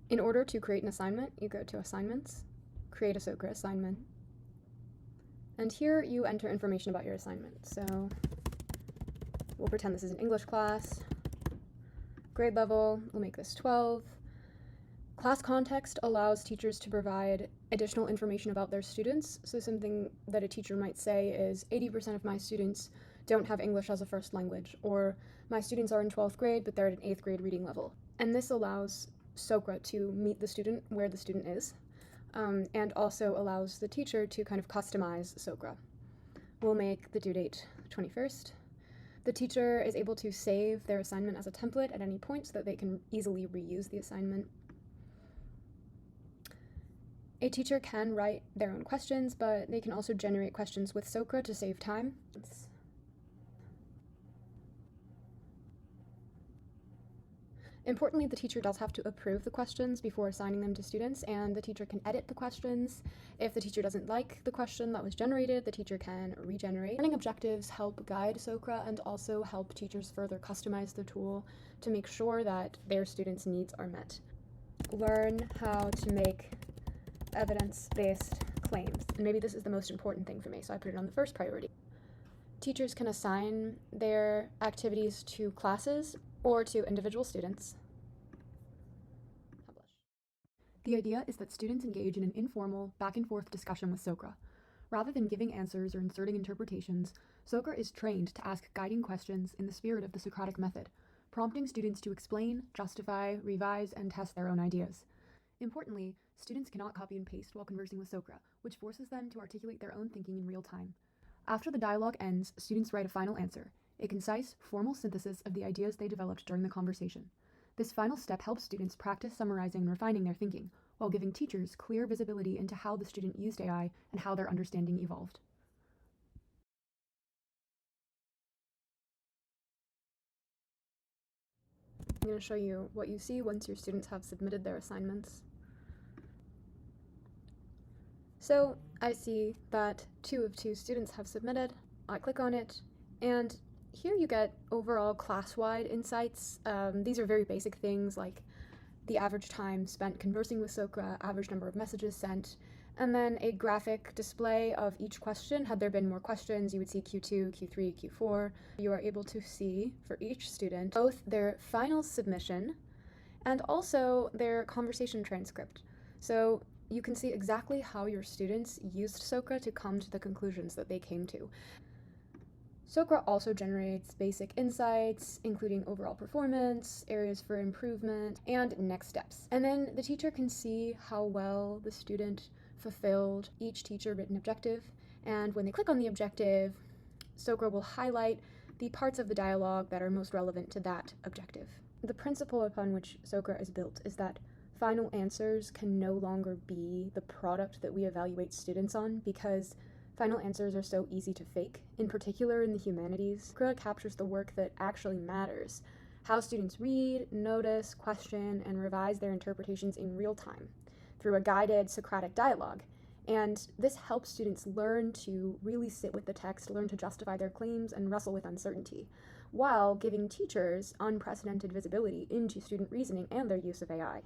In order to create an assignment, you go to Assignments, create a Socra assignment, and here you enter information about your assignment. So we'll pretend this is an English class. Grade level, we'll make this 12. Class context allows teachers to provide additional information about their students. So something that a teacher might say is 80% of my students don't have English as a first language, or my students are in 12th grade, but they're at an 8th grade reading level. And this allows Socra to meet the student where the student is, and also allows the teacher to kind of customize Socra. We'll make the due date 21st. The teacher is able to save their assignment as a template at any point so that they can easily reuse the assignment. A teacher can write their own questions, but they can also generate questions with Socra to save time. Importantly, the teacher does have to approve the questions before assigning them to students, and the teacher can edit the questions. If the teacher doesn't like the question that was generated, the teacher can regenerate. Learning objectives help guide Socra and also help teachers further customize the tool to make sure that their students' needs are met. Learn how to make evidence-based claims, and maybe this is the most important thing for me, so I put it on the first priority. Teachers can assign their activities to classes or to individual students. The idea is that students engage in an informal, back-and-forth discussion with Socra. Rather than giving answers or inserting interpretations, Socra is trained to ask guiding questions in the spirit of the Socratic method, prompting students to explain, justify, revise, and test their own ideas. Importantly, students cannot copy and paste while conversing with Socra, which forces them to articulate their own thinking in real time. After the dialogue ends, students write a final answer, a concise, formal synthesis of the ideas they developed during the conversation. This final step helps students practice summarizing and refining their thinking, while giving teachers clear visibility into how the student used AI and how their understanding evolved. I'm going to show you what you see once your students have submitted their assignments. So I see that 2 of 2 students have submitted. I click on it, and here you get overall class-wide insights. These are very basic things like the average time spent conversing with Socra, average number of messages sent, and then a graphic display of each question. Had there been more questions, you would see Q2, Q3, Q4. You are able to see for each student both their final submission and also their conversation transcript. So you can see exactly how your students used Socra to come to the conclusions that they came to. Socra also generates basic insights, including overall performance, areas for improvement, and next steps. And then the teacher can see how well the student fulfilled each teacher-written objective, and when they click on the objective, Socra will highlight the parts of the dialogue that are most relevant to that objective. The principle upon which Socra is built is that final answers can no longer be the product that we evaluate students on, because final answers are so easy to fake, in particular in the humanities. Socra captures the work that actually matters, how students read, notice, question, and revise their interpretations in real time through a guided Socratic dialogue. And this helps students learn to really sit with the text, learn to justify their claims, and wrestle with uncertainty, while giving teachers unprecedented visibility into student reasoning and their use of AI.